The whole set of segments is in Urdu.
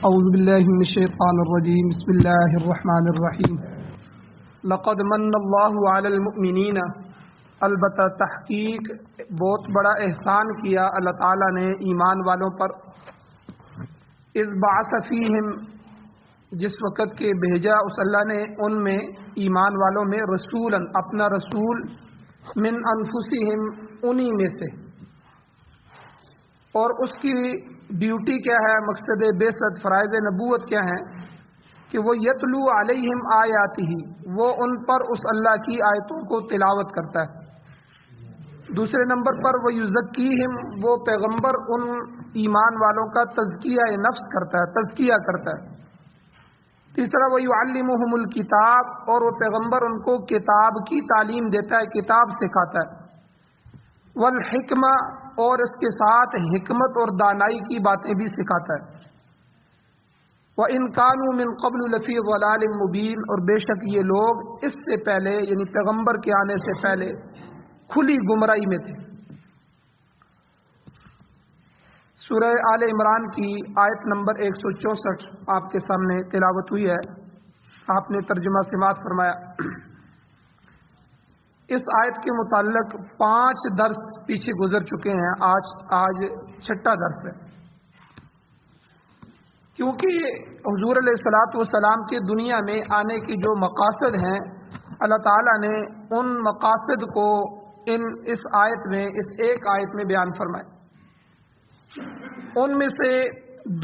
اعوذ باللہ من الشیطان الرجیم بسم اللہ الرحمن الرحیم لقد من اللہ علی المؤمنین، البتہ تحقیق بہت بڑا احسان کیا اللہ تعالیٰ نے ایمان والوں پر، اذ بعث فیہم، جس وقت کے بھیجا اس اللہ نے ان میں ایمان والوں میں رسولا، اپنا رسول، من انفسہم، انہی میں سے۔ اور اس کی ڈیوٹی کیا ہے، مقصد بعثت، فرائض نبوت کیا ہیں کہ وہ یتلو علیہم آیاتہ، وہ ان پر اس اللہ کی آیتوں کو تلاوت کرتا ہے۔ دوسرے نمبر پر وہ یزکیہم، وہ پیغمبر ان ایمان والوں کا تزکیہ نفس کرتا ہے، تزکیہ کرتا ہے۔ تیسرا وہ یعلمہم الکتاب، اور وہ پیغمبر ان کو کتاب کی تعلیم دیتا ہے، کتاب سکھاتا ہے۔ والحکمہ، اور اس کے ساتھ حکمت اور دانائی کی باتیں بھی سکھاتا ہے۔ وَإِن كَانُوا مِن قَبْلُ لَفِي ضَلَالٍ مُبِينٍ، اور بے شک یہ لوگ اس سے پہلے، یعنی پیغمبر کے آنے سے پہلے، کھلی گمراہی میں تھے۔ سورہ آل عمران کی آیت نمبر 164 آپ کے سامنے تلاوت ہوئی ہے، آپ نے ترجمہ سماعت فرمایا۔ اس آیت کے متعلق 5 درس پیچھے گزر چکے ہیں، آج چھٹا درس ہے، کیونکہ حضور علیہ الصلوۃ والسلام کے دنیا میں آنے کی جو مقاصد ہیں، اللہ تعالیٰ نے ان مقاصد کو اس آیت میں، اس ایک آیت میں بیان فرمائے۔ ان میں سے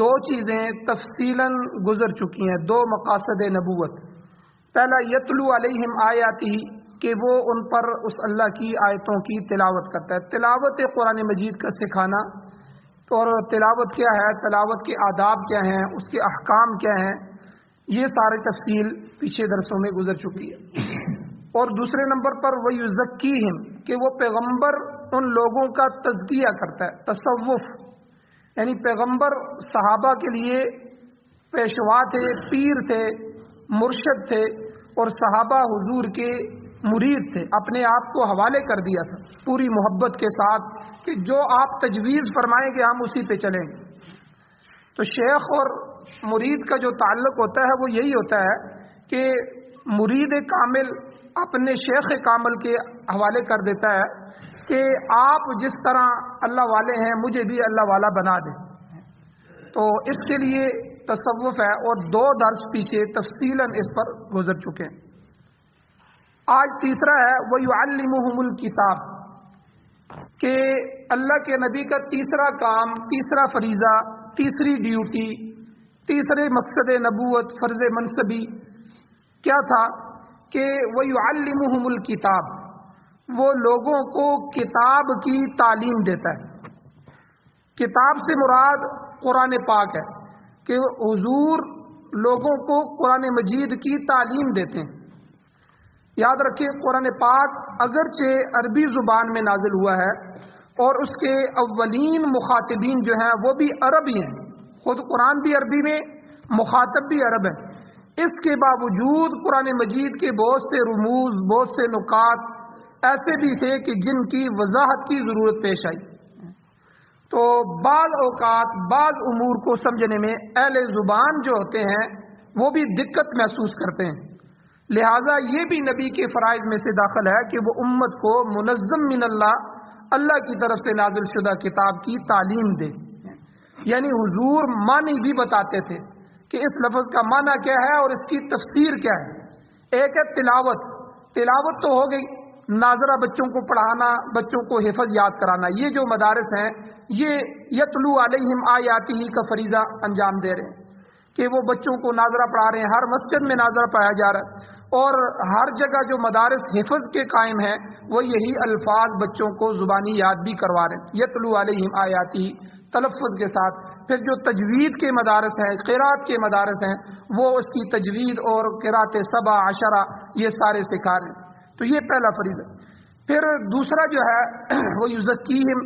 2 چیزیں تفصیلاً گزر چکی ہیں، 2 مقاصد نبوت۔ پہلا یتلو علیہم آیاتہ، کہ وہ ان پر اس اللہ کی آیتوں کی تلاوت کرتا ہے، تلاوت قرآن مجید کا سکھانا۔ اور تلاوت کیا ہے، تلاوت کے آداب کیا ہیں، اس کے احکام کیا ہیں، یہ سارے تفصیل پیچھے درسوں میں گزر چکی ہے۔ اور دوسرے نمبر پر وہ یزکیہم، کہ وہ پیغمبر ان لوگوں کا تزکیہ کرتا ہے، تصوف، یعنی پیغمبر صحابہ کے لیے پیشوا تھے، پیر تھے، مرشد تھے، اور صحابہ حضور کے مرید تھے، اپنے آپ کو حوالے کر دیا تھا پوری محبت کے ساتھ کہ جو آپ تجویز فرمائیں گے ہم اسی پہ چلیں گے۔ تو شیخ اور مرید کا جو تعلق ہوتا ہے وہ یہی ہوتا ہے کہ مرید کامل اپنے شیخ کامل کے حوالے کر دیتا ہے کہ آپ جس طرح اللہ والے ہیں مجھے بھی اللہ والا بنا دیں۔ تو اس کے لیے تصوف ہے، اور 2 درس پیچھے تفصیلاً اس پر گزر چکے ہیں۔ آج تیسرا ہے وہ یعلمہم الکتاب، کہ اللہ کے نبی کا تیسرا کام، تیسرا فریضہ، تیسری ڈیوٹی، تیسرے مقصد نبوت، فرض منصبی کیا تھا کہ وہ یعلمہم الکتاب، وہ لوگوں کو کتاب کی تعلیم دیتا ہے۔ کتاب سے مراد قرآن پاک ہے، کہ حضور لوگوں کو قرآن مجید کی تعلیم دیتے ہیں۔ یاد رکھیں قرآن پاک اگرچہ عربی زبان میں نازل ہوا ہے، اور اس کے اولین مخاطبین جو ہیں وہ بھی عرب ہی ہیں، خود قرآن بھی عربی میں، مخاطب بھی عرب ہیں۔ اس کے باوجود قرآن مجید کے بہت سے رموز، بہت سے نکات ایسے بھی تھے کہ جن کی وضاحت کی ضرورت پیش آئی۔ تو بعض اوقات بعض امور کو سمجھنے میں اہل زبان جو ہوتے ہیں وہ بھی دقت محسوس کرتے ہیں، لہٰذا یہ بھی نبی کے فرائض میں سے داخل ہے کہ وہ امت کو منظم من اللہ کی طرف سے نازل شدہ کتاب کی تعلیم دے۔ یعنی حضور معنی بھی بتاتے تھے کہ اس لفظ کا معنی کیا ہے اور اس کی تفسیر کیا ہے۔ ایک ہے تلاوت، تلاوت تو ہو گئی، ناظرہ بچوں کو پڑھانا، بچوں کو حفظ یاد کرانا، یہ جو مدارس ہیں یہ یتلو علیہم آیاتہ کا فریضہ انجام دے رہے ہیں کہ وہ بچوں کو ناظرہ پڑھا رہے ہیں، ہر مسجد میں ناظرہ پڑھایا جا رہا ہے، اور ہر جگہ جو مدارس حفظ کے قائم ہیں وہ یہی الفاظ بچوں کو زبانی یاد بھی کروا رہے ہیں، یتلو علیہم آیاتہ، تلفظ کے ساتھ۔ پھر جو تجوید کے مدارس ہیں، قراءت کے مدارس ہیں، وہ اس کی تجوید اور قراءت 7 10 یہ سارے سکھا رہے ہیں۔ تو یہ پہلا فریضہ۔ پھر دوسرا جو ہے وہ یزکیہم،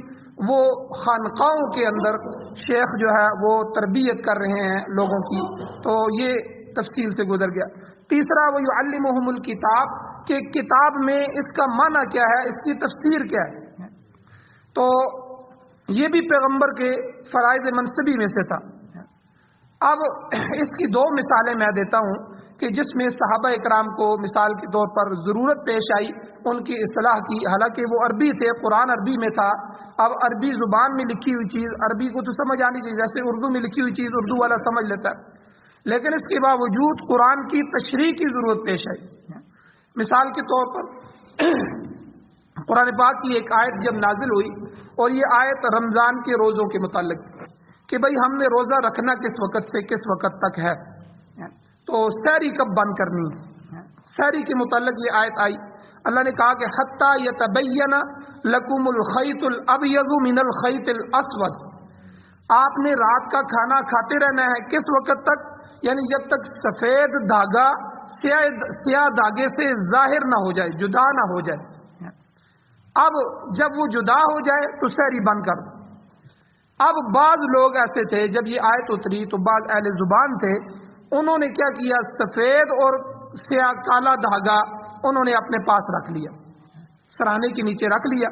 وہ خانقاہوں کے اندر شیخ جو ہے وہ تربیت کر رہے ہیں لوگوں کی، تو یہ تفصیل سے گزر گیا۔ تیسرا وہ یعلمہم الکتاب، کہ کتاب میں اس کا معنی کیا ہے، اس کی تفسیر کیا ہے۔ تو یہ بھی پیغمبر کے فرائض منصبی میں سے تھا۔ اب اس کی دو مثالیں میں دیتا ہوں کہ جس میں صحابہ اکرام کو مثال کے طور پر ضرورت پیش آئی ان کی اصلاح کی، حالانکہ وہ عربی تھے، قرآن عربی میں تھا۔ اب عربی زبان میں لکھی ہوئی چیز عربی کو تو سمجھ آنی چاہیے، جیسے اردو میں لکھی ہوئی چیز اردو والا سمجھ لیتا ہے، لیکن اس کے باوجود قرآن کی تشریح کی ضرورت پیش آئی۔ مثال کے طور پر قرآن پاک کی ایک آیت جب نازل ہوئی، اور یہ آیت رمضان کے روزوں کے متعلق کہ بھئی ہم نے روزہ رکھنا کس وقت سے کس وقت تک ہے، تو سحری کب بند کرنی ہے، سحری کے متعلق یہ آیت آئی۔ اللہ نے کہا کہ حتی یتبین لکم الخیط الابیض من الخیط الاسود، آپ نے رات کا کھانا کھاتے رہنا ہے کس وقت تک، یعنی جب تک سفید دھاگا سیاہ دھاگے سے ظاہر نہ ہو جائے، جدا نہ ہو جائے۔ اب جب وہ جدا ہو جائے تو سحری بند کر دو۔ اب بعض لوگ ایسے تھے جب یہ آیت اتری تو بعض اہل زبان تھے، انہوں نے کیا کیا، سفید اور سیاہ کالا دھاگا انہوں نے اپنے پاس رکھ لیا، سراہنے کے نیچے رکھ لیا،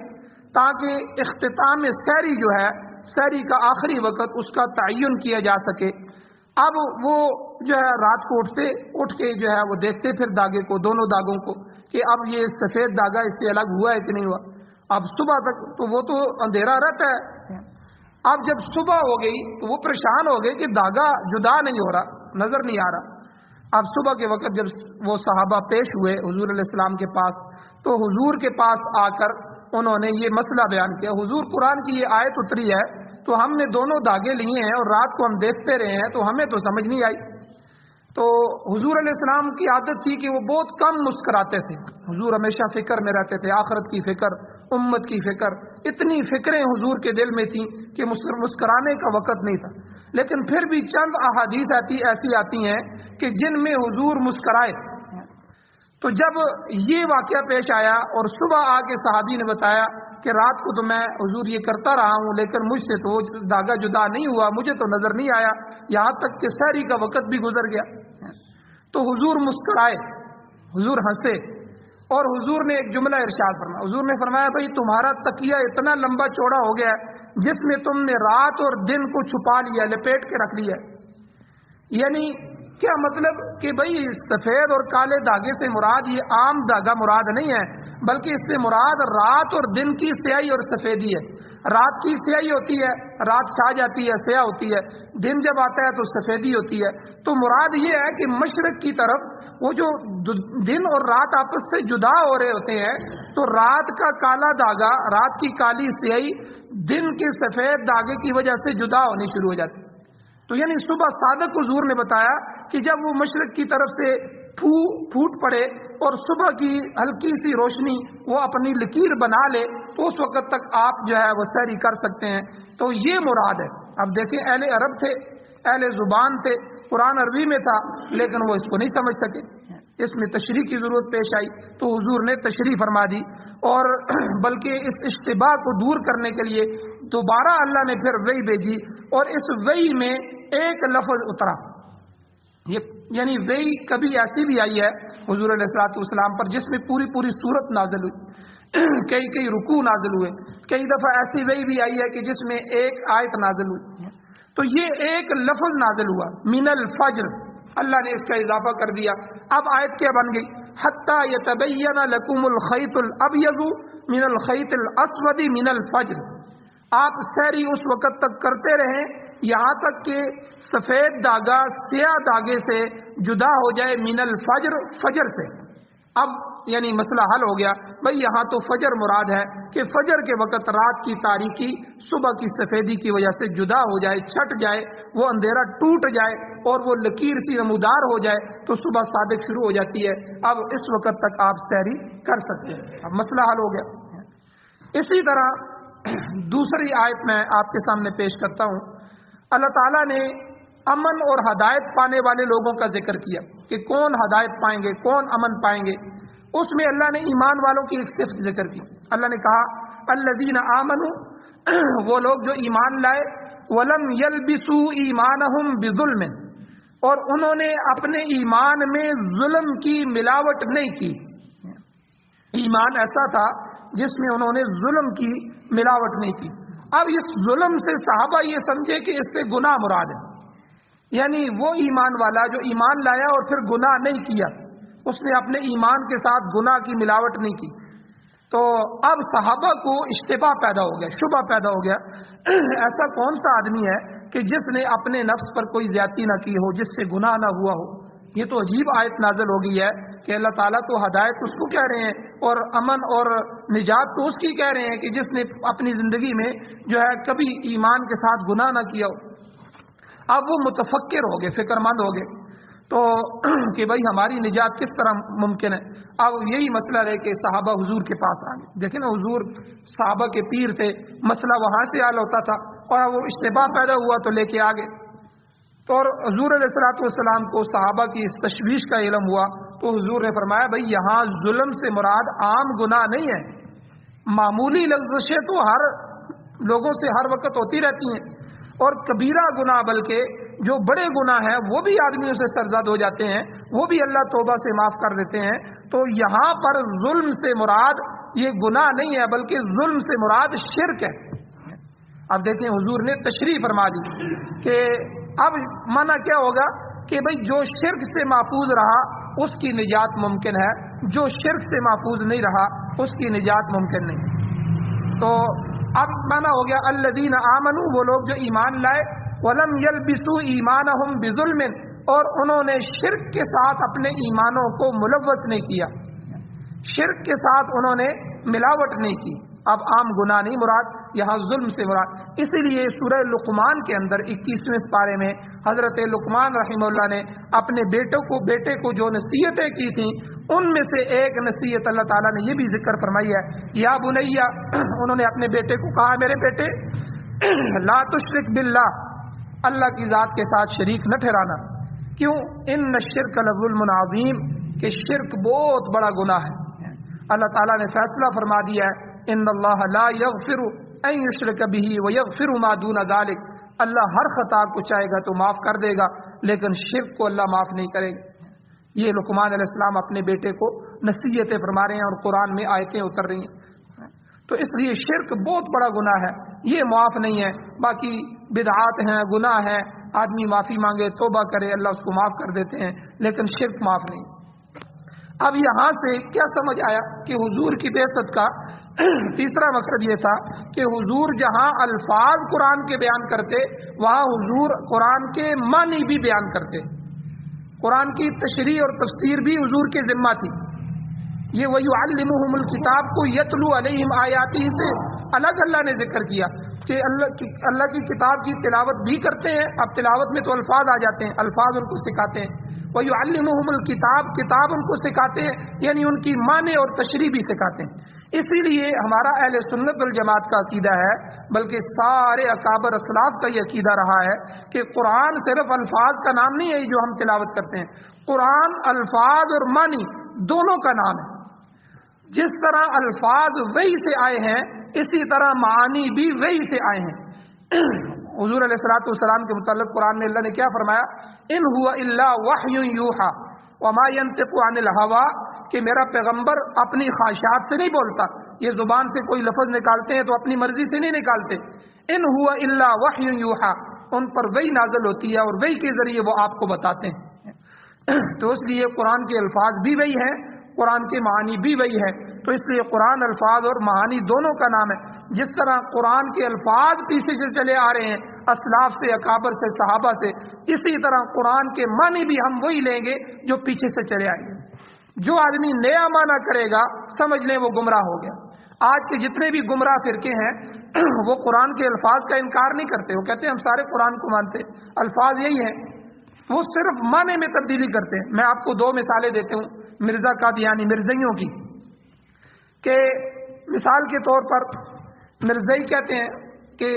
تاکہ اختتام سحری جو ہے، سحری کا آخری وقت اس کا تعین کیا جا سکے۔ اب وہ جو ہے رات کو اٹھ کے جو ہے وہ دیکھتے پھر دھاگے کو، دونوں دھاگوں کو، کہ اب یہ سفید دھاگا اس سے الگ ہوا ہے کہ نہیں ہوا۔ اب صبح تک تو وہ تو اندھیرا رہتا ہے، اب جب صبح ہو گئی تو وہ پریشان ہو گئے کہ دھاگا جدا نہیں ہو رہا، نظر نہیں آ رہا۔ اب صبح کے وقت جب وہ صحابہ پیش ہوئے حضور علیہ السلام کے پاس، تو حضور کے پاس آ کر انہوں نے یہ مسئلہ بیان کیا، حضور قرآن کی یہ آیت اتری ہے تو ہم نے دونوں دھاگے لیے ہیں اور رات کو ہم دیکھتے رہے ہیں تو ہمیں تو سمجھ نہیں آئی۔ تو حضور علیہ السلام کی عادت تھی کہ وہ بہت کم مسکراتے تھے، حضور ہمیشہ فکر میں رہتے تھے، آخرت کی فکر، امت کی فکر، اتنی فکریں حضور کے دل میں تھیں کہ مسکرانے کا وقت نہیں تھا۔ لیکن پھر بھی چند احادیث ایسی آتی ہیں کہ جن میں حضور مسکرائے۔ تو جب یہ واقعہ پیش آیا اور صبح آ کے صحابی نے بتایا کہ رات کو تو میں حضور یہ کرتا رہا ہوں لیکن مجھ سے تو دھاگا جدا نہیں ہوا، مجھے تو نظر نہیں آیا، یہاں تک کہ سحری کا وقت بھی گزر گیا، تو حضور مسکرائے، حضور ہنسے، اور حضور نے ایک جملہ ارشاد فرمایا، حضور نے فرمایا بھائی تمہارا تکیہ اتنا لمبا چوڑا ہو گیا ہے جس میں تم نے رات اور دن کو چھپا لیا، لپیٹ کے رکھ لیا۔ یعنی کیا مطلب کہ بھائی سفید اور کالے دھاگے سے مراد یہ عام دھاگا مراد نہیں ہے، بلکہ اس سے مراد رات اور دن کی سیاہی اور سفیدی ہے۔ رات کی سیاہی ہوتی ہے، رات چھا جاتی ہے، سیاہ ہوتی ہے، دن جب آتا ہے تو سفیدی ہوتی ہے۔ تو مراد یہ ہے کہ مشرق کی طرف وہ جو دن اور رات آپس سے جدا ہو رہے ہوتے ہیں، تو رات کا کالا دھاگا، رات کی کالی سیاہی دن کے سفید دھاگے کی وجہ سے جدا ہونی شروع ہو جاتی ہے۔ تو یعنی صبح صادق حضور نے بتایا کہ جب وہ مشرق کی طرف سے پھوٹ پڑے اور صبح کی ہلکی سی روشنی وہ اپنی لکیر بنا لے تو اس وقت تک آپ جو ہے وہ سحری کر سکتے ہیں۔ تو یہ مراد ہے۔ اب دیکھیں اہل عرب تھے، اہل زبان تھے، قرآن عربی میں تھا، لیکن وہ اس کو نہیں سمجھ سکے، اس میں تشریح کی ضرورت پیش آئی تو حضور نے تشریح فرما دی، اور بلکہ اس اشتباہ کو دور کرنے کے لیے دوبارہ اللہ نے پھر وحی بھیجی، اور اس وحی میں ایک لفظ اترا، یعنی وحی کبھی ایسی بھی آئی ہے حضور علیہ الصلوۃ والسلام پر جس میں پوری صورت نازل ہوئی، کئی رکوع نازل ہوئے، کئی دفعہ ایسی وحی بھی آئی ہے کہ جس میں ایک آیت نازل ہوئی، تو یہ ایک لفظ نازل ہوا من الفجر، اللہ نے اس کا اضافہ کر دیا۔ اب آیت کیا بن گئی، حتی یتبین لکم الخیط الابیض من الخیط الاسود من الفجر، آپ سحری اس وقت تک کرتے رہیں یہاں تک کہ سفید دھاگا سیاہ دھاگے سے جدا ہو جائے، من الفجر، فجر سے۔ اب یعنی مسئلہ حل ہو گیا، بھئی یہاں تو فجر مراد ہے کہ فجر کے وقت رات کی تاریکی صبح کی سفیدی کی وجہ سے جدا ہو جائے، چھٹ جائے، وہ اندھیرا ٹوٹ جائے اور وہ لکیر سی نمودار ہو جائے تو صبح صادق شروع ہو جاتی ہے، اب اس وقت تک آپ سحری کر سکتے ہیں۔ اب مسئلہ حل ہو گیا۔ اسی طرح دوسری آیت میں آپ کے سامنے پیش کرتا ہوں، اللہ تعالیٰ نے امن اور ہدایت پانے والے لوگوں کا ذکر کیا کہ کون ہدایت پائیں گے، کون امن پائیں گے۔ اس میں اللہ نے ایمان والوں کی ایک صفت ذکر کی، اللہ نے کہا الذین آمنوا، وہ لوگ جو ایمان لائے، ولم یلبسوا ایمانہم بظلم، اور انہوں نے اپنے ایمان میں ظلم کی ملاوٹ نہیں کی۔ ایمان ایسا تھا جس میں انہوں نے ظلم کی ملاوٹ نہیں کی۔ اب اس ظلم سے صحابہ یہ سمجھے کہ اس سے گناہ مراد ہے، یعنی وہ ایمان والا جو ایمان لایا اور پھر گناہ نہیں کیا، اس نے اپنے ایمان کے ساتھ گناہ کی ملاوٹ نہیں کی۔ تو اب صحابہ کو اشتباہ پیدا ہو گیا، شبہ پیدا ہو گیا، ایسا کون سا آدمی ہے کہ جس نے اپنے نفس پر کوئی زیادتی نہ کی ہو، جس سے گناہ نہ ہوا ہو۔ یہ تو عجیب آیت نازل ہو گئی ہے کہ اللہ تعالیٰ تو ہدایت اس کو کہہ رہے ہیں اور امن اور نجات تو اس کی کہہ رہے ہیں کہ جس نے اپنی زندگی میں جو ہے کبھی ایمان کے ساتھ گناہ نہ کیا ہو۔ اب وہ متفکر ہو گئے، فکر مند ہو گئے تو کہ بھائی ہماری نجات کس طرح ممکن ہے۔ اب یہی مسئلہ ہے کہ صحابہ حضور کے پاس آ گئے۔ دیکھیں نا، حضور صحابہ کے پیر تھے، مسئلہ وہاں سے حل ہوتا تھا، اور وہ اشتباہ پیدا ہوا تو لے کے آ گئے۔ تو اور حضور علیہ الصلوۃ والسلام کو صحابہ کی اس تشویش کا علم ہوا تو حضور نے فرمایا بھائی یہاں ظلم سے مراد عام گناہ نہیں ہے، معمولی لغزشیں تو ہر لوگوں سے ہر وقت ہوتی رہتی ہیں، اور کبیرہ گناہ بلکہ جو بڑے گناہ ہیں وہ بھی آدمیوں سے سرزد ہو جاتے ہیں، وہ بھی اللہ توبہ سے معاف کر دیتے ہیں۔ تو یہاں پر ظلم سے مراد یہ گناہ نہیں ہے بلکہ ظلم سے مراد شرک ہے۔ اب دیکھیں حضور نے تشریح فرما دی کہ اب منع کیا ہوگا کہ بھئی جو شرک سے محفوظ رہا اس کی نجات ممکن ہے، جو شرک سے محفوظ نہیں رہا اس کی نجات ممکن نہیں۔ تو اب منع ہو گیا الذین آمنوا، وہ لوگ جو ایمان لائے، ولم یلبسوا ایمانہم بظلم، اور انہوں نے شرک کے ساتھ اپنے ایمانوں کو ملوث نہیں کیا، شرک کے ساتھ انہوں نے ملاوٹ نہیں کی۔ اب عام گناہ نہیں مراد، یہاں ظلم سے مراد۔ اسی لیے سورہ لقمان کے اندر 21ویں پارے میں حضرت لقمان رحمہ اللہ نے اپنے بیٹے کو جو نصیحتیں کی تھیں ان میں سے ایک نصیحت اللہ تعالیٰ نے یہ بھی ذکر فرمائی ہے، یا بنیا، انہوں نے اپنے بیٹے کو کہا میرے بیٹے لا تشرک باللہ، اللہ کی ذات کے ساتھ شریک نہ ٹھہرانا۔ کیوں؟ ان الشرک لظلم عظیم، کہ شرک بہت بڑا گناہ ہے۔ اللہ تعالیٰ نے فیصلہ فرما دیا ہے ان اللہ لا یغفر ان یشرک بہ ویغفر ما دون ذلک، اللہ ہر خطا کو چاہے گا تو معاف کر دے گا لیکن شرک کو اللہ معاف نہیں کرے گا۔ یہ لقمان علیہ السلام اپنے بیٹے کو نصیحتیں فرما رہے ہیں اور قرآن میں آیتیں اتر رہی ہیں۔ تو اس لیے شرک بہت بڑا گناہ ہے، یہ معاف نہیں ہے۔ باقی بدعات ہیں، گناہ ہیں، آدمی معافی مانگے، توبہ کرے، اللہ اس کو معاف کر دیتے ہیں، لیکن شرک معاف نہیں۔ اب یہاں سے کیا سمجھ آیا کہ حضور کی بعثت کا تیسرا مقصد یہ تھا کہ حضور جہاں الفاظ قرآن کے بیان کرتے وہاں حضور قرآن کے معنی بھی بیان کرتے، قرآن کی تشریح اور تفسیر بھی حضور کے ذمہ تھی۔ یہ وَيُعَلِّمُهُمُ الْكِتَابَ کو يَتْلُو عَلَيْهِمْ آیَاتِهِ سے الگ اللہ نے ذکر کیا کہ اللہ کی کتاب کی تلاوت بھی کرتے ہیں۔ اب تلاوت میں تو الفاظ آ جاتے ہیں، الفاظ ان کو سکھاتے ہیں۔ وَيُعَلِّمُهُمُ الْكِتَابَ، کتاب ان کو سکھاتے ہیں، یعنی ان کی معنی اور تشریح بھی سکھاتے ہیں۔ اسی لیے ہمارا اہل سنت والجماعت کا عقیدہ ہے، بلکہ سارے اکابر اسلاف کا یہ عقیدہ رہا ہے کہ قرآن صرف الفاظ کا نام نہیں ہے جو ہم تلاوت کرتے ہیں، قرآن الفاظ اور معنی دونوں کا نام ہے۔ جس طرح الفاظ وحی سے آئے ہیں اسی طرح معانی بھی وحی سے آئے ہیں۔ حضور علیہ الصلوۃ والسلام کے متعلق قرآن میں اللہ نے کیا فرمایا؟ ان هو الا وحی یوحی وما ينطق عن الهوى، کہ میرا پیغمبر اپنی خواہشات سے نہیں بولتا، یہ زبان سے کوئی لفظ نکالتے ہیں تو اپنی مرضی سے نہیں نکالتے۔ ان هو الا وحی یوحی، ان پر وحی نازل ہوتی ہے اور وحی کے ذریعے وہ آپ کو بتاتے ہیں۔ تو اس لیے قرآن کے الفاظ بھی وحی ہیں، قرآن کے معانی بھی وہی ہے، تو اس لیے قرآن الفاظ اور معانی دونوں کا نام ہے۔ جس طرح قرآن کے الفاظ پیچھے سے چلے آ رہے ہیں اسلاف سے، اکابر سے، صحابہ سے، اسی طرح قرآن کے معنی بھی ہم وہی لیں گے جو پیچھے سے چلے آئیں گے۔ جو آدمی نیا معنی کرے گا سمجھ لیں وہ گمراہ ہو گیا۔ آج کے جتنے بھی گمراہ فرقے ہیں وہ قرآن کے الفاظ کا انکار نہیں کرتے، وہ کہتے ہیں ہم سارے قرآن کو مانتے، الفاظ یہی ہیں، وہ صرف معنی میں تبدیلی کرتے ہیں۔ میں آپ کو دو مثالیں دیتا ہوں مرزا قادیانی مرزائیوں کی، کہ مثال کے طور پر مرزائی کہتے ہیں کہ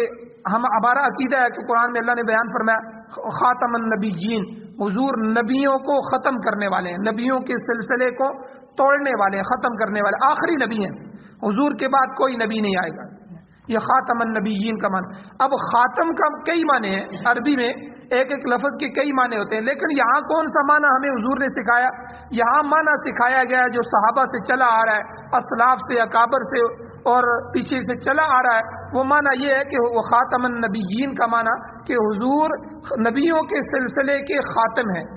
ہمارا عقیدہ ہے کہ قرآن میں اللہ نے بیان فرمایا خاتم النبیین، حضور نبیوں کو ختم کرنے والے ہیں، نبیوں کے سلسلے کو توڑنے والے ہیں، ختم کرنے والے، آخری نبی ہیں، حضور کے بعد کوئی نبی نہیں آئے گا۔ یہ خاتم النبیین کا معنی۔ اب خاتم کا کئی معنی ہیں، عربی میں ایک ایک لفظ کے کئی معنی ہوتے ہیں، لیکن یہاں کون سا معنی ہمیں حضور نے سکھایا؟ یہاں معنی سکھایا گیا ہے جو صحابہ سے چلا آ رہا ہے، اسلاف سے، اکابر سے اور پیچھے سے چلا آ رہا ہے، وہ معنی یہ ہے کہ وہ خاتم النبیین کا معنی کہ حضور نبیوں کے سلسلے کے خاتم ہیں،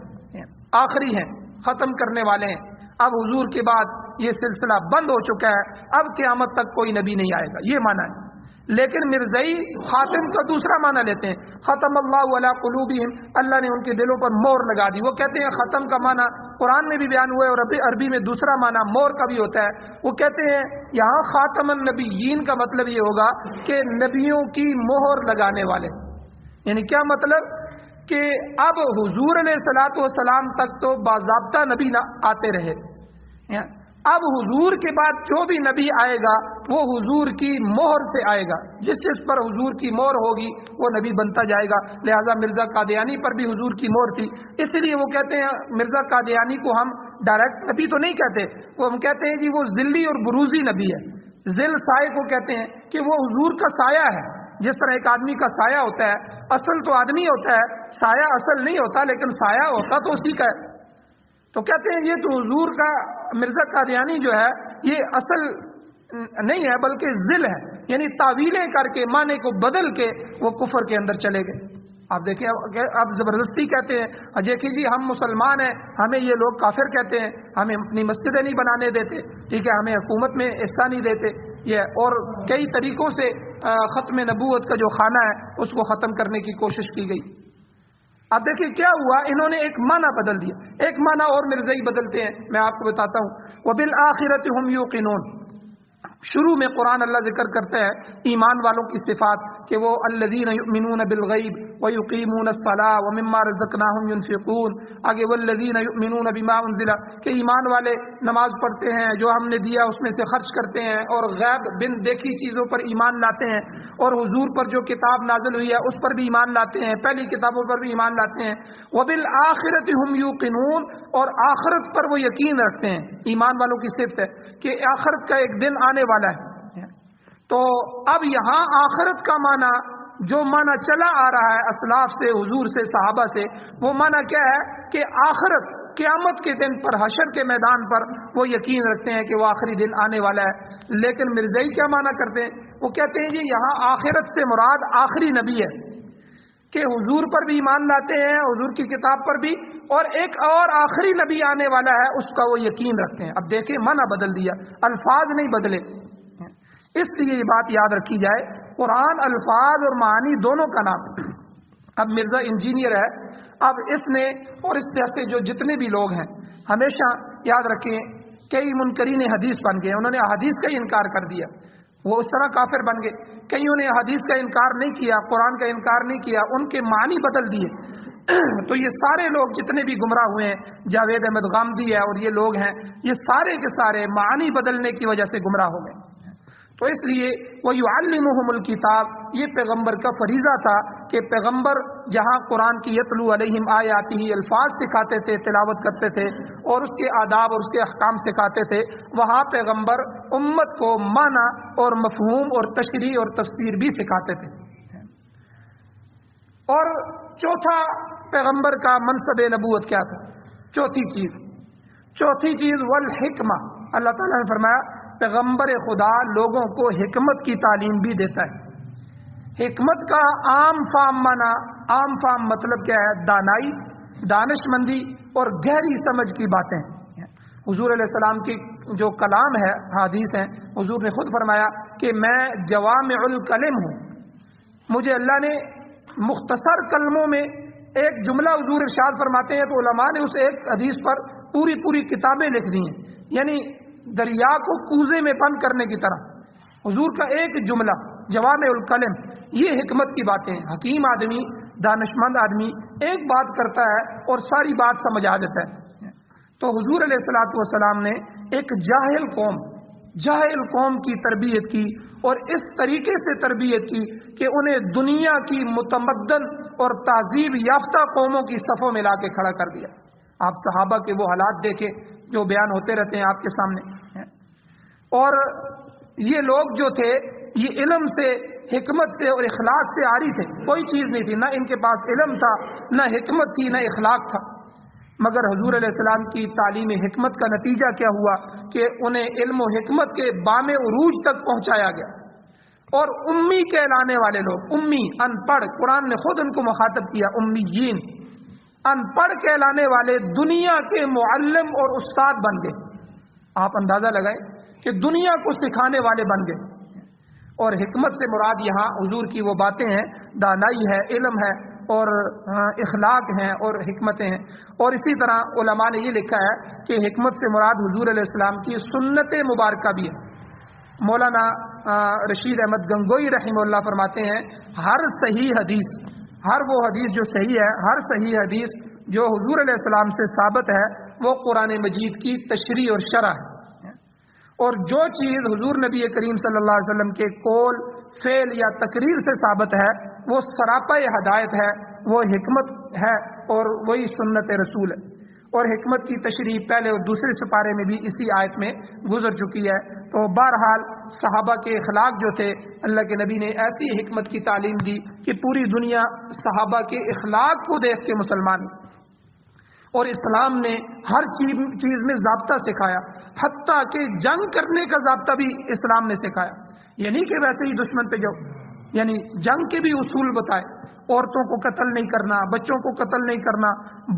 آخری ہیں، ختم کرنے والے ہیں۔ اب حضور کے بعد یہ سلسلہ بند ہو چکا ہے، اب قیامت تک کوئی نبی نہیں آئے گا، یہ معنی ہے۔ لیکن مرزائی خاتم کا دوسرا معنی لیتے ہیں، ختم اللہ علی قلوبہم، اللہ نے ان کے دلوں پر مہر لگا دی۔ وہ کہتے ہیں ختم کا معنی قرآن میں بھی بیان ہوا ہے اور عربی میں دوسرا معنی مہر کا بھی ہوتا ہے۔ وہ کہتے ہیں یہاں خاتم النبیین کا مطلب یہ ہوگا کہ نبیوں کی مہر لگانے والے، یعنی کیا مطلب کہ اب حضور علیہ الصلوۃ والسلام تک تو باضابطہ نبی نہ آتے رہے، اب حضور کے بعد جو بھی نبی آئے گا وہ حضور کی مہر سے آئے گا، جس پر حضور کی مہر ہوگی وہ نبی بنتا جائے گا۔ لہذا مرزا قادیانی پر بھی حضور کی مہر تھی، اس لیے وہ کہتے ہیں مرزا قادیانی کو ہم ڈائریکٹ نبی تو نہیں کہتے، وہ ہم کہتے ہیں جی وہ ذلی اور بروزی نبی ہے۔ ذل سائے کو کہتے ہیں کہ وہ حضور کا سایہ ہے، جس طرح ایک آدمی کا سایہ ہوتا ہے، اصل تو آدمی ہوتا ہے، سایہ اصل نہیں ہوتا، لیکن سایہ ہوتا تو اسی کا ہے۔ تو کہتے ہیں یہ تو حضور کا مرزا قادیانی جو ہے یہ اصل نہیں ہے بلکہ ذل ہے، یعنی تعویلیں کر کے معنی کو بدل کے وہ کفر کے اندر چلے گئے۔ آپ دیکھیں اب زبردستی کہتے ہیں دیکھیے جی ہم مسلمان ہیں، ہمیں یہ لوگ کافر کہتے ہیں، ہمیں اپنی مسجدیں نہیں بنانے دیتے، ٹھیک ہے، ہمیں حکومت میں حصہ نہیں دیتے، یہ اور کئی طریقوں سے ختم نبوت کا جو خانہ ہے اس کو ختم کرنے کی کوشش کی گئی۔ اب دیکھیں کیا ہوا، انہوں نے ایک معنی بدل دیا، ایک معنی اور مرزائی بدلتے ہیں، میں آپ کو بتاتا ہوں۔ وَبِالْآخِرَةِ هُمْ يُوقِنُونَ، شروع میں قرآن اللہ ذکر کرتا ہے ایمان والوں کی صفات کہ وہ الذین یؤمنون بالغیب ویقیمون الصلاۃ ومما رزقناہم ينفقون، آگے والذین یؤمنون بما انزل، کہ ایمان والے نماز پڑھتے ہیں، جو ہم نے دیا اس میں سے خرچ کرتے ہیں، اور غیب بن دیکھی چیزوں پر ایمان لاتے ہیں، اور حضور پر جو کتاب نازل ہوئی ہے اس پر بھی ایمان لاتے ہیں، پہلی کتابوں پر بھی ایمان لاتے ہیں۔ وبالآخرۃ ہم یوقنون، اور آخرت پر وہ یقین رکھتے ہیں، ایمان والوں کی صفت ہے کہ آخرت کا ایک دن آنے والا ہے۔ تو اب یہاں آخرت کا معنی جو معنی چلا آ رہا ہے اسلاف سے، حضور سے، صحابہ سے، وہ معنی کیا ہے کہ آخرت قیامت کے دن پر، حشر کے میدان پر وہ یقین رکھتے ہیں کہ وہ آخری دن آنے والا ہے۔ لیکن مرزائی کیا معنی کرتے ہیں، وہ کہتے ہیں جی یہاں آخرت سے مراد آخری نبی ہے، کہ حضور پر بھی ایمان لاتے ہیں، حضور کی کتاب پر بھی، اور ایک اور آخری نبی آنے والا ہے اس کا وہ یقین رکھتے ہیں۔ اب دیکھیں معنی بدل دیا، الفاظ نہیں بدلے، اس لیے یہ بات یاد رکھی جائے قرآن الفاظ اور معانی دونوں کا نام ہے۔ اب مرزا انجینئر ہے، اب اس نے اور اس طرح سے جو جتنے بھی لوگ ہیں ہمیشہ یاد رکھیں کئی منکرین حدیث بن گئے، انہوں نے حدیث کا ہی انکار کر دیا، وہ اس طرح کافر بن گئے۔ کئیوں نے حدیث کا انکار نہیں کیا، قرآن کا انکار نہیں کیا، ان کے معنی بدل دیے۔ تو یہ سارے لوگ جتنے بھی گمراہ ہوئے ہیں، جاوید احمد غامدی ہے اور یہ لوگ ہیں، یہ سارے کے سارے معنی بدلنے کی وجہ سے گمراہ ہو گئے۔ تو اس لیے وَيُعَلِّمُهُمُ الْكِتَابَ، یہ پیغمبر کا فریضہ تھا کہ پیغمبر جہاں قرآن کی یتلو علیہم آیاتہ الفاظ سکھاتے تھے، تلاوت کرتے تھے، اور اس کے آداب اور اس کے احکام سکھاتے تھے، وہاں پیغمبر امت کو معنی اور مفہوم اور تشریح اور تفسیر بھی سکھاتے تھے۔ اور چوتھا پیغمبر کا منصب نبوت کیا تھا؟ چوتھی چیز والحکمہ، اللہ تعالیٰ نے فرمایا پیغمبر خدا لوگوں کو حکمت کی تعلیم بھی دیتا ہے۔ حکمت کا عام فام مطلب کیا ہے؟ دانائی، دانش مندی اور گہری سمجھ کی باتیں۔ حضور علیہ السلام کی جو کلام ہے، حدیث ہیں، حضور نے خود فرمایا کہ میں جوامع الکلم ہوں، مجھے اللہ نے مختصر کلموں میں ایک جملہ حضور ارشاد فرماتے ہیں تو علماء نے اس ایک حدیث پر پوری کتابیں لکھ دی ہیں، یعنی دریا کو کوزے میں بند کرنے کی طرح۔ حضور کا ایک جملہ جوامع الکلم، یہ حکمت کی باتیں ہیں۔ حکیم آدمی، دانشمند آدمی ایک بات کرتا ہے اور ساری بات سمجھ آ جاتا ہے۔ تو حضور علیہ الصلوۃ والسلام نے ایک جاہل قوم کی تربیت کی، اور اس طریقے سے تربیت کی کہ انہیں دنیا کی متمدن اور تہذیب یافتہ قوموں کی صفوں میں لا کے کھڑا کر دیا۔ آپ صحابہ کے وہ حالات دیکھیں جو بیان ہوتے رہتے ہیں آپ کے سامنے، اور یہ لوگ جو تھے یہ علم سے، حکمت سے اور اخلاق سے عاری تھے، کوئی چیز نہیں تھی، نہ ان کے پاس علم تھا، نہ حکمت تھی، نہ اخلاق تھا۔ مگر حضور علیہ السلام کی تعلیم حکمت کا نتیجہ کیا ہوا کہ انہیں علم و حکمت کے بام عروج تک پہنچایا گیا، اور امی کہلانے والے لوگ، امی ان پڑھ، قرآن نے خود ان کو مخاطب کیا امیین، ان پڑھ کہلانے والے دنیا کے معلم اور استاد بن گئے. آپ اندازہ لگائیں کہ دنیا کو سکھانے والے بن گئے. اور حکمت سے مراد یہاں حضور کی وہ باتیں ہیں، دانائی ہے، علم ہے اور اخلاق ہیں اور حکمتیں ہیں. اور اسی طرح علماء نے یہ لکھا ہے کہ حکمت سے مراد حضور علیہ السلام کی سنت مبارکہ بھی ہے. مولانا رشید احمد گنگوئی رحمہ اللہ فرماتے ہیں ہر صحیح حدیث، ہر وہ حدیث جو صحیح ہے، ہر صحیح حدیث جو حضور علیہ السلام سے ثابت ہے وہ قرآن مجید کی تشریح اور شرح ہے. اور جو چیز حضور نبی کریم صلی اللہ علیہ وسلم کے قول، فعل یا تقریر سے ثابت ہے وہ سراپا ہدایت ہے، وہ حکمت ہے اور وہی سنت رسول ہے. اور حکمت کی تشریح پہلے اور دوسرے سپارے میں بھی اسی آیت میں گزر چکی ہے. تو بہرحال صحابہ کے اخلاق جو تھے، اللہ کے نبی نے ایسی حکمت کی تعلیم دی کہ پوری دنیا صحابہ کے اخلاق کو دیکھ کے مسلمان. اور اسلام نے ہر چیز میں ضابطہ سکھایا، حتیٰ کہ جنگ کرنے کا ضابطہ بھی اسلام نے سکھایا. یہ نہیں کہ ویسے ہی دشمن پہ جاؤ، یعنی جنگ کے بھی اصول بتائے. عورتوں کو قتل نہیں کرنا، بچوں کو قتل نہیں کرنا،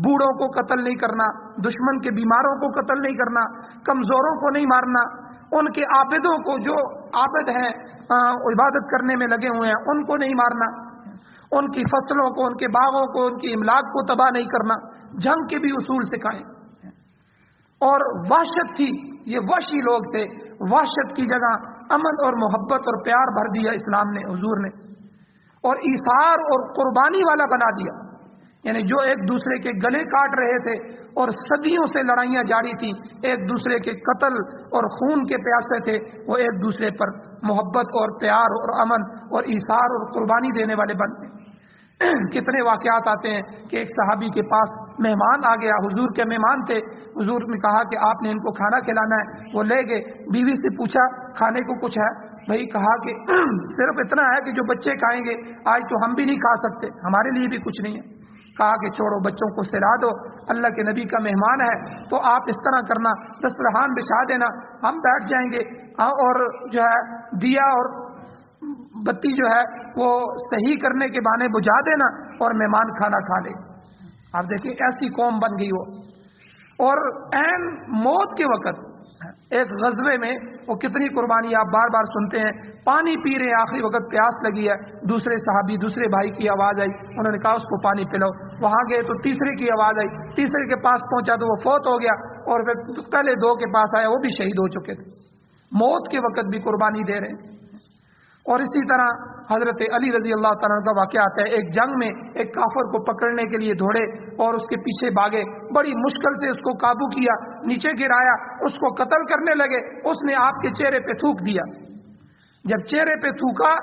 بوڑھوں کو قتل نہیں کرنا، دشمن کے بیماروں کو قتل نہیں کرنا، کمزوروں کو نہیں مارنا، ان کے عابدوں کو، جو عابد ہیں عبادت کرنے میں لگے ہوئے ہیں، ان کو نہیں مارنا، ان کی فصلوں کو، ان کے باغوں کو، ان کی املاک کو تباہ نہیں کرنا. جنگ کے بھی اصول سکھائے. اور وحشت تھی، یہ وحشی لوگ تھے، وحشت کی جگہ امن اور محبت اور پیار بھر دیا اسلام نے، حضور نے. اور ایثار اور قربانی والا بنا دیا. یعنی جو ایک دوسرے کے گلے کاٹ رہے تھے اور صدیوں سے لڑائیاں جاری تھیں، ایک دوسرے کے قتل اور خون کے پیاسے تھے، وہ ایک دوسرے پر محبت اور پیار اور امن اور ایثار اور قربانی دینے والے بن گئے. کتنے واقعات آتے ہیں کہ ایک صحابی کے پاس مہمان آ گیا، حضور کے مہمان تھے، حضور نے کہا کہ آپ نے ان کو کھانا کھلانا ہے. وہ لے گئے، بیوی سے پوچھا کھانے کو کچھ ہے؟ بھائی کہا کہ صرف اتنا ہے کہ جو بچے کھائیں گے، آج تو ہم بھی نہیں کھا سکتے، ہمارے لیے بھی کچھ نہیں ہے. کہا کہ چھوڑو، بچوں کو سلا دو، اللہ کے نبی کا مہمان ہے تو آپ اس طرح کرنا، دسترخوان بچھا دینا، ہم بیٹھ جائیں گے، اور جو ہے دیا اور بتی جو ہے وہ صحیح کرنے کے بہانے بجھا دینا اور مہمان کھانا کھا لے. آپ دیکھیں ایسی قوم بن گئی وہ. اور عین موت کے وقت ایک غزوے میں وہ کتنی قربانی آپ بار بار سنتے ہیں، پانی پی رہے ہیں، آخری وقت پیاس لگی ہے، دوسرے صحابی، دوسرے بھائی کی آواز آئی، انہوں نے کہا اس کو پانی پلاؤ. وہاں گئے تو تیسرے کی آواز آئی، تیسرے کے پاس پہنچا تو وہ فوت ہو گیا، اور پھر پہلے دو کے پاس آیا، وہ بھی شہید ہو چکے تھے. موت کے وقت بھی قربانی دے رہے ہیں. اور اسی طرح حضرت علی رضی اللہ تعالیٰ کا واقعہ آتا ہے، ایک جنگ میں ایک کافر کو پکڑنے کے لیے دوڑے اور اس کے پیچھے بھاگے، بڑی مشکل سے اس کو قابو کیا، نیچے گرایا، اس کو قتل کرنے لگے. اس نے آپ کے چہرے پہ تھوک دیا. جب چہرے پہ تھوکا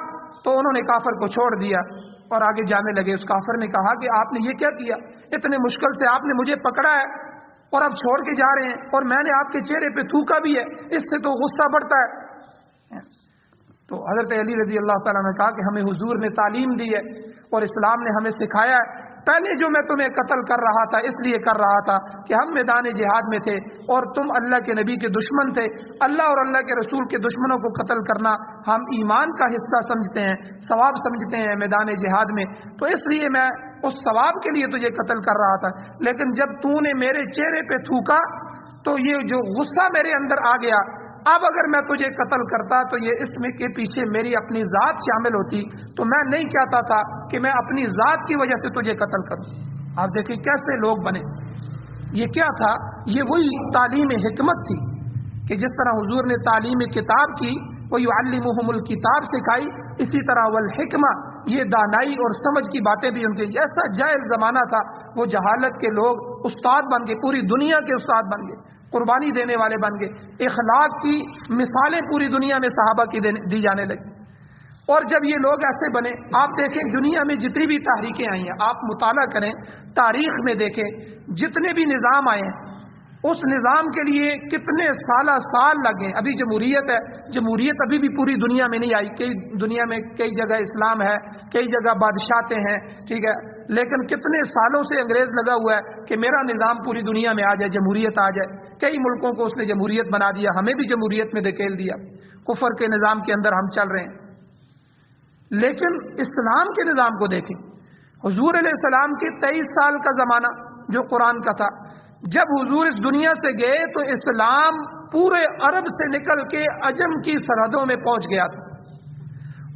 تو انہوں نے کافر کو چھوڑ دیا اور آگے جانے لگے. اس کافر نے کہا کہ آپ نے یہ کیا کیا؟ اتنے مشکل سے آپ نے مجھے پکڑا ہے اور اب چھوڑ کے جا رہے ہیں، اور میں نے آپ کے چہرے پہ تھوکا بھی ہے، اس سے تو غصہ بڑھتا ہے. تو حضرت علی رضی اللہ تعالیٰ نے کہا کہ ہمیں حضور نے تعلیم دی ہے اور اسلام نے ہمیں سکھایا ہے. پہلے جو میں تمہیں قتل کر رہا تھا اس لیے کر رہا تھا کہ ہم میدان جہاد میں تھے اور تم اللہ کے نبی کے دشمن تھے. اللہ اور اللہ کے رسول کے دشمنوں کو قتل کرنا ہم ایمان کا حصہ سمجھتے ہیں، ثواب سمجھتے ہیں میدان جہاد میں، تو اس لیے میں اس ثواب کے لیے تجھے قتل کر رہا تھا. لیکن جب تو نے میرے چہرے پہ تھوکا تو یہ جو غصہ میرے اندر آ گیا. اب اگر میں تجھے قتل کرتا تو یہ اس میں کے پیچھے میری اپنی ذات شامل ہوتی، تو میں نہیں چاہتا تھا کہ میں اپنی ذات کی وجہ سے تجھے قتل کروں. آپ دیکھیں کیسے لوگ بنے. یہ کیا تھا؟ یہ وہی تعلیم حکمت تھی کہ جس طرح حضور نے تعلیم کتاب کی، وَيُعَلِّمُهُمُ الْكِتاب سکھائی، اسی طرح والحکمہ، یہ دانائی اور سمجھ کی باتیں بھی ان کے. ایسا جاہل زمانہ تھا، وہ جہالت کے لوگ استاد بن گئے، پوری دنیا کے استاد بن گئے، قربانی دینے والے بن گئے. اخلاق کی مثالیں پوری دنیا میں صحابہ کی دی جانے لگی. اور جب یہ لوگ ایسے بنے، آپ دیکھیں دنیا میں جتنی بھی تحریکیں آئی ہیں، آپ مطالعہ کریں، تاریخ میں دیکھیں، جتنے بھی نظام آئے ہیں اس نظام کے لیے کتنے سال لگے. ابھی جمہوریت ہے، جمہوریت ابھی بھی پوری دنیا میں نہیں آئی. دنیا میں کئی جگہ اسلام ہے، کئی جگہ بادشاہتیں ہیں، ٹھیک ہے، لیکن کتنے سالوں سے انگریز لگا ہوا ہے کہ میرا نظام پوری دنیا میں آ جائے، جمہوریت آ جائے. کئی ملکوں کو اس نے جمہوریت بنا دیا، ہمیں بھی جمہوریت میں دھکیل دیا. کفر کے نظام کے اندر ہم چل رہے ہیں. لیکن اسلام کے نظام کو دیکھیں، حضور علیہ السلام کے 23 سال کا زمانہ جو قرآن کا تھا، جب حضور اس دنیا سے گئے تو اسلام پورے عرب سے نکل کے عجم کی سرحدوں میں پہنچ گیا تھا،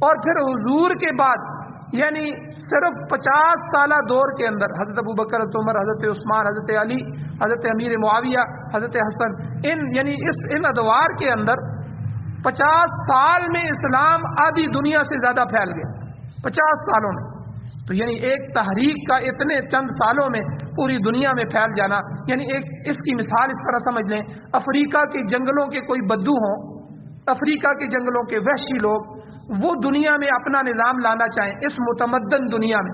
اور پھر حضور کے بعد یعنی صرف 50 سالہ دور کے اندر حضرت ابوبکر، حضرت عمر، حضرت عثمان، حضرت علی، حضرت امیر معاویہ، حضرت حسن، ان ادوار کے اندر 50 سال میں اسلام آدھی دنیا سے زیادہ پھیل گیا، 50 سالوں میں۔ تو یعنی ایک تحریک کا اتنے چند سالوں میں پوری دنیا میں پھیل جانا، یعنی ایک اس کی مثال اس طرح سمجھ لیں، افریقہ کے جنگلوں کے کوئی بدو ہوں، افریقہ کے جنگلوں کے وحشی لوگ، وہ دنیا میں اپنا نظام لانا چاہیں اس متمدن دنیا میں،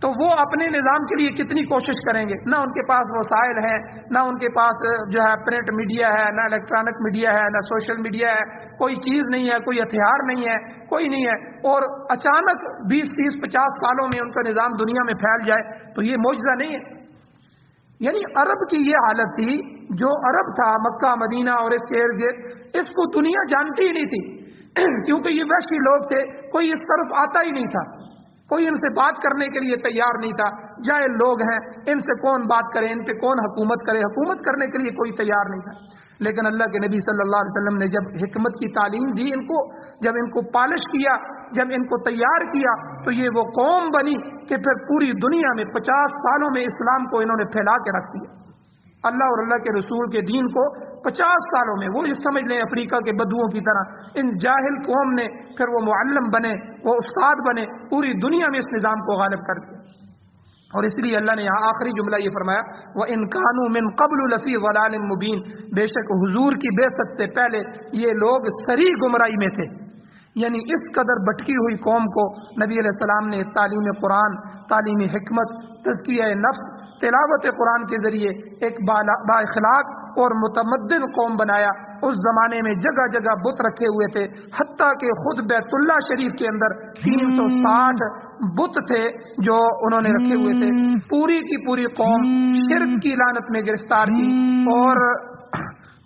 تو وہ اپنے نظام کے لیے کتنی کوشش کریں گے؟ نہ ان کے پاس وسائل ہیں، نہ ان کے پاس جو ہے پرنٹ میڈیا ہے، نہ الیکٹرانک میڈیا ہے، نہ سوشل میڈیا ہے، کوئی چیز نہیں ہے، کوئی ہتھیار نہیں ہے، کوئی نہیں ہے، اور اچانک 20 30 50 سالوں میں ان کا نظام دنیا میں پھیل جائے تو یہ معجزہ نہیں ہے؟ یعنی عرب کی یہ حالت تھی، جو عرب تھا مکہ مدینہ اور اس کے ارد گرد، اس کو دنیا جانتی ہی نہیں تھی کیونکہ یہ وحشی لوگ تھے، کوئی اس طرف آتا ہی نہیں تھا، کوئی ان سے بات کرنے کے لیے تیار نہیں تھا، جاہل لوگ ہیں، ان سے کون بات کرے، ان پہ کون حکومت کرے، حکومت کرنے کے لیے کوئی تیار نہیں تھا۔ لیکن اللہ کے نبی صلی اللہ علیہ وسلم نے جب حکمت کی تعلیم دی ان کو، جب ان کو پالش کیا، جب ان کو تیار کیا، تو یہ وہ قوم بنی کہ پھر پوری دنیا میں 50 سالوں میں اسلام کو انہوں نے پھیلا کے رکھ دیا، اللہ اور اللہ کے رسول کے دین کو 50 سالوں میں۔ وہ سمجھ لیں افریقہ کے بدوؤں کی طرح ان جاہل قوم نے پھر وہ معلم بنے، وہ استاد بنے، پوری دنیا میں اس نظام کو غالب کر دیا۔ اور اس لیے اللہ نے یہاں آخری جملہ یہ فرمایا، وَإِن كَانُوا مِن قَبْلُ لَفِي ضَلَالٍ مُبِينٍ، بے شک حضور کی بعثت سے پہلے یہ لوگ صریح گمراہی میں تھے۔ یعنی اس قدر بھٹکی ہوئی قوم کو نبی علیہ السلام نے تعلیم قرآن، تعلیم حکمت، تزکیہ نفس، تلاوت قرآن کے ذریعے ایک با اخلاق اور متمدن قوم بنایا۔ اس زمانے میں جگہ جگہ بت رکھے ہوئے تھے، حتیٰ کہ خود بیت اللہ شریف کے اندر 360 بت تھے جو انہوں نے رکھے ہوئے تھے۔ پوری کی پوری قوم شرک کی لعنت میں گرفتار تھی، اور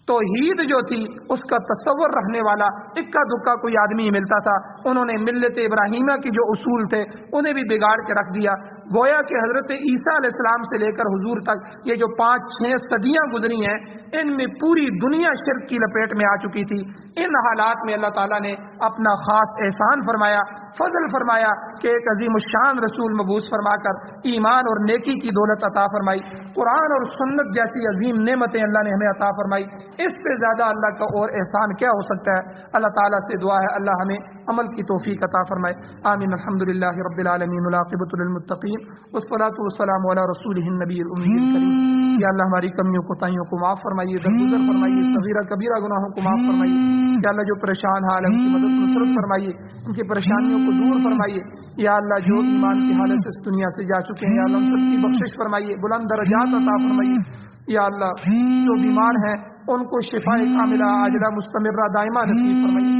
توحید جو تھی اس کا تصور رکھنے والا اکا دکا کوئی آدمی ملتا تھا، انہوں نے ملت ابراہیمہ کی جو اصول تھے انہیں بھی بگاڑ کے رکھ دیا۔ گویا کہ حضرت عیسیٰ علیہ السلام سے لے کر حضور تک یہ جو 5-6 صدیاں گزری ہیں، ان میں پوری دنیا شرک کی لپیٹ میں آ چکی تھی۔ ان حالات میں اللہ تعالیٰ نے اپنا خاص احسان فرمایا، فضل فرمایا کہ ایک عظیم الشان رسول مبعوث فرما کر ایمان اور نیکی کی دولت عطا فرمائی، قرآن اور سنت جیسی عظیم نعمتیں اللہ نے ہمیں عطا فرمائی۔ اس سے زیادہ اللہ کا اور احسان کیا ہو سکتا ہے؟ اللہ تعالیٰ سے دعا ہے اللہ ہمیں عمل کی توفیق عطا فرمائے، آمین۔ الحمدللہ رب العالمین، والعاقبۃ للمتقین، والصلاۃ والسلام علی رسولہ النبی الامی الکریم۔ یا اللہ ہماری کمیوں کوتاہیوں کو معاف فرمائیے، درگزر فرمائیے، صغیرہ کبیرہ گناہوں کو معاف فرمائیے۔ یا اللہ جو پریشان حال ہے ان کی مدد نصرت فرمائیے، ان کی پریشانیوں کو دور فرمائیے۔ یا اللہ جو ایمان کی حالت سے اس دنیا سے جا چکے ہیں، یا اللہ ان سب کی بخشش فرمائیے، بلند درجات عطا فرمائیے۔ یا اللہ جو بیمار ہیں ان کو شفاء کاملہ عاجلہ مستمرہ دائمہ نصیب فرمائیے۔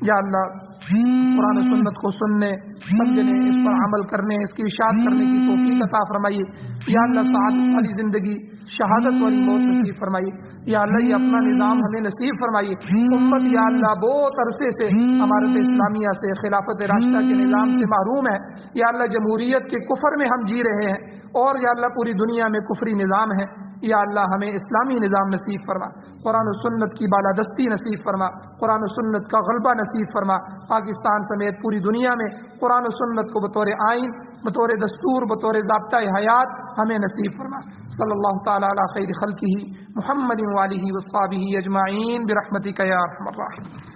یا اللہ قرآن و سنت کو سننے، سمجھنے، اس پر عمل کرنے، اس کی اشاعت کرنے کی توفیق عطا فرمائیے۔ یا اللہ سعادت والی زندگی، شہادت والی موت نصیب فرمائیے۔ یا اللہ یہ اپنا نظام ہمیں نصیب فرمائیے۔ امت یا اللہ بہت عرصے سے امارت اسلامیہ سے، خلافت راشدہ کے نظام سے محروم ہے۔ یا اللہ جمہوریت کے کفر میں ہم جی رہے ہیں، اور یا اللہ پوری دنیا میں کفری نظام ہے۔ یا اللہ ہمیں اسلامی نظام نصیب فرما، قرآن و سنت کی بالادستی نصیب فرما، قرآن و سنت کا غلبہ نصیب فرما۔ پاکستان سمیت پوری دنیا میں قرآن و سنت کو بطور آئین، بطور دستور، بطور ضابطہ حیات ہمیں نصیب فرما۔ صلی اللہ تعالی علی خیر خلقہ محمد وآلہ وصحبہ اجمعین برحمتک یا ارحم الراحمین۔